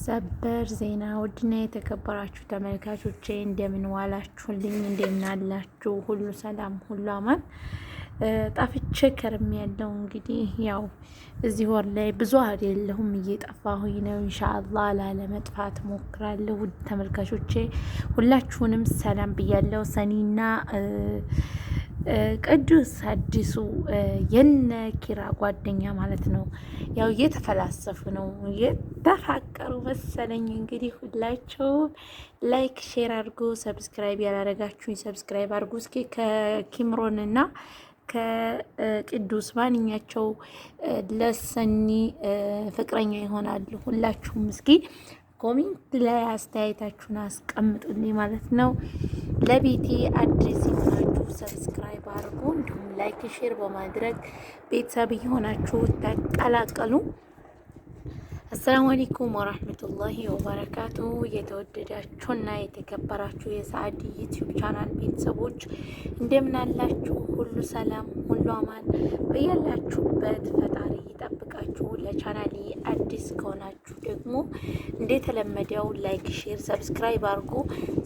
ሰበር ዜና ውድና የተከበራችሁ ተመልካቾቼ እንደምን ዋላችሁልኝ? እንደምን አላችሁ? ሁሉ ሰላም፣ ሁሉ አማን። ጠፍቼ ከርም ያለው እንግዲህ ያው እዚህ ወር ላይ ብዙ አይደለሁም እየጠፋሁኝ ነው። ኢንሻአላህ ላለመጥፋት ሞክራለሁ። ውድ ተመልካቾቼ ሁላችሁንም ሰላም ብያለሁ። ሰኒና ቅዱስ አዲሱ የነ ኪራ ጓደኛ ማለት ነው። ያው እየተፈላሰፉ ነው፣ እየተፋቀሩ መሰለኝ። እንግዲህ ሁላቸውም ላይክ ሼር አድርጎ ሰብስክራይብ ያላረጋችሁኝ ሰብስክራይብ አድርጉ። እስኪ ከኪምሮን እና ከቅዱስ ማንኛቸው ለሰኒ ፍቅረኛ ይሆናሉ? ሁላችሁም እስኪ ኮሜንት ላይ አስተያየታችሁን አስቀምጡልኝ ማለት ነው። ለቤቴ አዲስ የሆናችሁ ሰብስክራይብ አድርጉ፣ እንዲሁም ላይክ ሼር በማድረግ ቤተሰብ የሆናችሁ ተቀላቀሉ። አሰላሙ አለይኩም ወራህመቱላሂ ወበረካቱ። የተወደዳችሁና የተከበራችሁ የሰዓዲ ዩቲዩብ ቻናል ቤተሰቦች እንደምን አላችሁ? ሁሉ ሰላም፣ ሁሉ አማን በያላችሁበት ፈጣሪ ይጠብቃችሁ። ለቻናሌ አዲስ ከሆናችሁ ደግሞ እንደተለመደው ላይክ ሼር ሰብስክራይብ አድርጉ።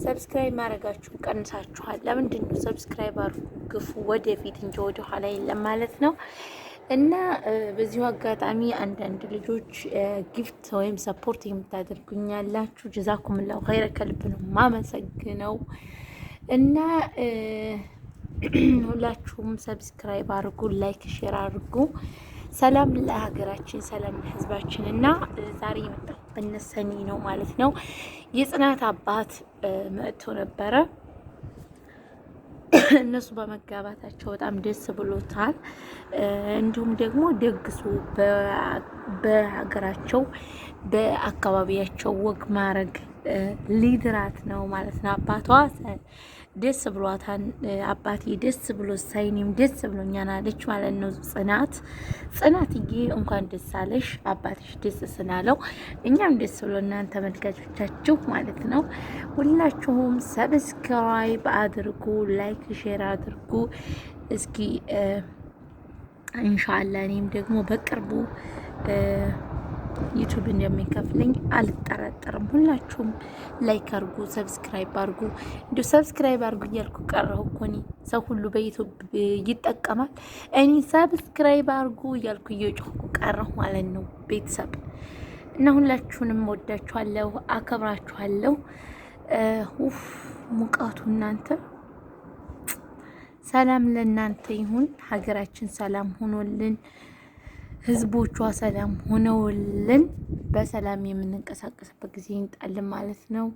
ሰብስክራይብ ማድረጋችሁን ቀንሳችኋል። ለምንድን ነው? ሰብስክራይብ አድርጉ፣ ግፉ ወደፊት እንጂ ወደ ኋላ የለም ማለት ነው። እና በዚሁ አጋጣሚ አንዳንድ ልጆች ጊፍት ወይም ሰፖርት የምታደርጉኝ ያላችሁ ጀዛኩምላሁ ኸይረ ከልብ ነው ማመሰግነው። እና ሁላችሁም ሰብስክራይብ አድርጉ፣ ላይክ ሼር አድርጉ። ሰላም ለሀገራችን፣ ሰላም ለሕዝባችን። እና ዛሬ የመጣሁት በነሰኒ ነው ማለት ነው። የጽናት አባት መጥቶ ነበረ። እነሱ በመጋባታቸው በጣም ደስ ብሎታል። እንዲሁም ደግሞ ደግሱ በሀገራቸው በአካባቢያቸው ወግ ማድረግ ሊድራት ነው ማለት ነው። አባቷ ደስ ብሏታል። አባቴ ደስ ብሎ ሳይኔም ደስ ብሎኛል አለች ማለት ነው። ጽናትዬ እንኳን ደስ አለሽ፣ አባትሽ ደስ ስላለው እኛም ደስ ብሎ እናንተ ተመልካቾቻችሁ ማለት ነው። ሁላችሁም ሰብስክራይብ አድርጉ፣ ላይክ ሼር አድርጉ። እስኪ ኢንሻአላህ እኔም ደግሞ በቅርቡ ዩቲዩብ እንደሚከፍለኝ አልጠረጠርም። ሁላችሁም ላይክ አድርጉ፣ ሰብስክራይብ አድርጉ። እንዲሁ ሰብስክራይብ አድርጉ እያልኩ ቀረሁ እኮ እኔ። ሰው ሁሉ በዩቲዩብ ይጠቀማል፣ እኔ ሰብስክራይብ አድርጉ እያልኩ እየጮህኩ ቀረሁ ማለት ነው ቤተሰብ። እና ሁላችሁንም ወዳችኋለሁ፣ አከብራችኋለሁ። ኡፍ ሙቀቱ እናንተ ሰላም ለእናንተ ይሁን። ሀገራችን ሰላም ሆኖልን ህዝቦቿ ሰላም ሆነውልን በሰላም የምንንቀሳቀስበት ጊዜ ይምጣልን ማለት ነው።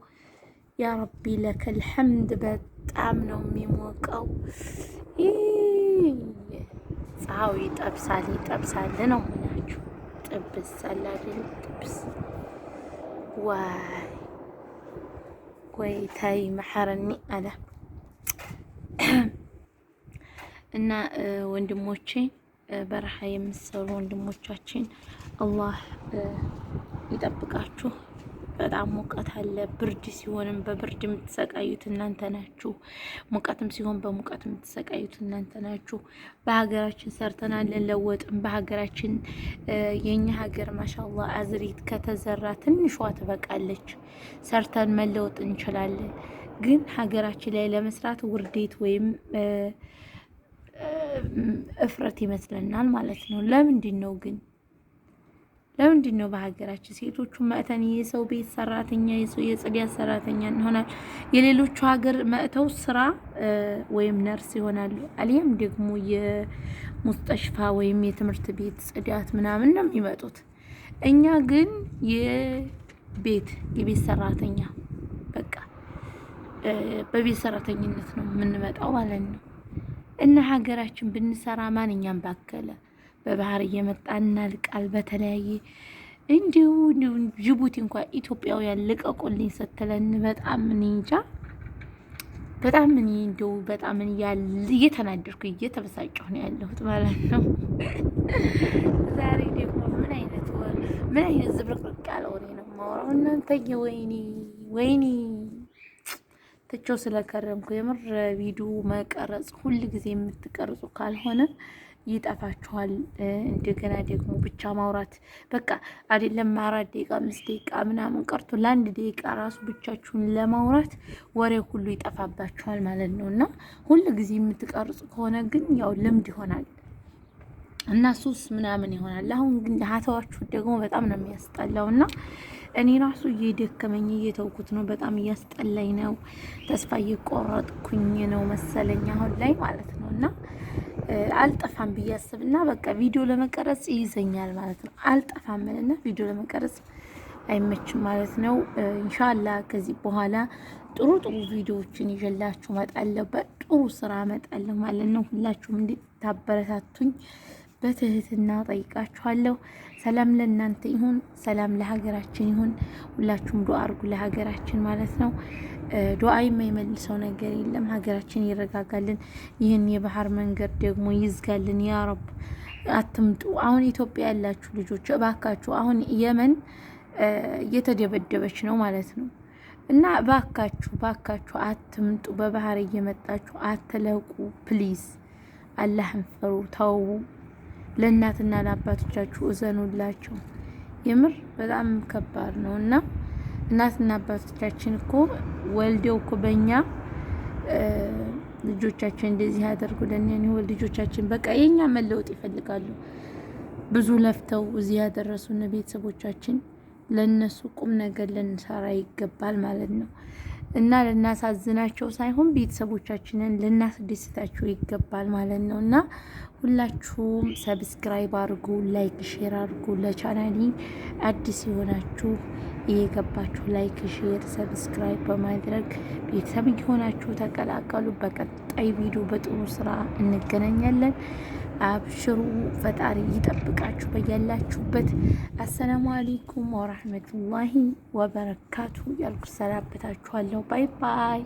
ያ ረቢ ለከል ሐምድ። በጣም ነው የሚሞቀው። ፀሐዩ ይጠብሳል ነው ምናችሁ። ጥብስ አላደል ጥብስ ወይ ታይ መሐረኒ አለ እና ወንድሞቼ በረሃ የምትሰሩ ወንድሞቻችን አላህ ይጠብቃችሁ። በጣም ሙቀት አለ። ብርድ ሲሆንም በብርድ የምትሰቃዩት እናንተ ናችሁ። ሙቀትም ሲሆን በሙቀት የምትሰቃዩት እናንተ ናችሁ። በሀገራችን ሰርተናል ለወጥም። በሀገራችን የኛ ሀገር ማሻአላህ አዝሪት ከተዘራ ትንሿ ትበቃለች። ሰርተን መለወጥ እንችላለን። ግን ሀገራችን ላይ ለመስራት ውርዴት ወይም እፍረት ይመስለናል ማለት ነው። ለምንድን ነው በሀገራችን ሴቶቹ መእተን የሰው ቤት ሰራተኛ የጽዳት ሰራተኛ እንሆናል። የሌሎቹ ሀገር መእተው ስራ ወይም ነርስ ይሆናሉ፣ አሊያም ደግሞ የሙስጠሽፋ ወይም የትምህርት ቤት ጽዳት ምናምን ነው የሚመጡት። እኛ ግን የቤት ሰራተኛ በቃ በቤት ሰራተኝነት ነው የምንመጣው ማለት ነው። እና ሀገራችን ብንሰራ ማንኛም ባከለ በባህር እየመጣ እናልቃል። በተለያየ እንዲሁ ጅቡቲ እንኳን ኢትዮጵያውያን ልቀቁልኝ ስትለን በጣም እኔ እንጃ፣ በጣም እኔ እንደው በጣም እየተናደርኩ እየተበሳጨሁ ነው ያለሁት ማለት ነው። ዛሬ ደግሞ ምን አይነት ዝብርቅርቅ ያለ ወሬ ነው የማወራው እናንተዬ። ወይኔ ትቼው ስለከረምኩ የምር ቪዲዮ መቀረጽ ሁል ጊዜ የምትቀርጹ ካልሆነ ይጠፋችኋል። እንደገና ደግሞ ብቻ ማውራት በቃ አይደለም 4 ደቂቃ 5 ደቂቃ ምናምን ቀርቶ ለ1 ደቂቃ ራሱ ብቻችሁን ለማውራት ወሬ ሁሉ ይጠፋባችኋል ማለት ነው። እና ሁሉ ጊዜ የምትቀርጹ ከሆነ ግን ያው ልምድ ይሆናል እና ሱስ ምናምን ይሆናል። አሁን ግን ሀተዋችሁ ደግሞ በጣም ነው የሚያስጠላው እና እኔ ራሱ እየደከመኝ እየተውኩት ነው። በጣም እያስጠላኝ ነው። ተስፋ እየቆረጥኩኝ ነው መሰለኝ አሁን ላይ ማለት ነው። እና አልጠፋም ብዬ አስብና በቃ ቪዲዮ ለመቀረጽ ይይዘኛል ማለት ነው። አልጠፋም እና ቪዲዮ ለመቀረጽ አይመችም ማለት ነው። ኢንሻአላህ ከዚህ በኋላ ጥሩ ጥሩ ቪዲዮዎችን ይዤላችሁ እመጣለሁ። በጥሩ ስራ እመጣለሁ ማለት ነው። ሁላችሁም እንድታበረታቱኝ በትህትና ጠይቃችኋለሁ። ሰላም ለእናንተ ይሁን፣ ሰላም ለሀገራችን ይሁን። ሁላችሁም ዱአ አድርጉ ለሀገራችን ማለት ነው። ዱአ የማይመልሰው ነገር የለም። ሀገራችን ይረጋጋልን፣ ይህን የባህር መንገድ ደግሞ ይዝጋልን ያ ረብ። አትምጡ። አሁን ኢትዮጵያ ያላችሁ ልጆች እባካችሁ፣ አሁን የመን እየተደበደበች ነው ማለት ነው። እና ባካችሁ ባካችሁ አትምጡ። በባህር እየመጣችሁ አትለቁ ፕሊዝ። አላህን ፍሩ፣ ተው። ለእናትና ለአባቶቻችሁ እዘኑላቸው። የምር በጣም ከባድ ነው እና እናትና አባቶቻችን እኮ ወልደው እኮ በእኛ ልጆቻችን እንደዚህ ያደርጉልን። ልጆቻችን በቃ የኛ መለወጥ ይፈልጋሉ። ብዙ ለፍተው እዚህ ያደረሱን ቤተሰቦቻችን፣ ለነሱ ቁም ነገር ልንሰራ ይገባል ማለት ነው። እና ልናሳዝናቸው ሳይሆን ቤተሰቦቻችንን ልናስደስታቸው ይገባል ማለት ነው። እና ሁላችሁም ሰብስክራይብ አድርጉ፣ ላይክ ሼር አድርጉ። ለቻናሌ አዲስ የሆናችሁ እየገባችሁ ላይክ ሼር ሰብስክራይብ በማድረግ ቤተሰብ የሆናችሁ ተቀላቀሉ። በቀጣይ ቪዲዮ በጥሩ ስራ እንገናኛለን። አብሽሩ፣ ፈጣሪ ይጠብቃችሁ በያላችሁበት። አሰላሙ አለይኩም ወራህመቱላሂ ወበረካቱ ያልኩ ሰላበታችኋለሁ። ባይ ባይ።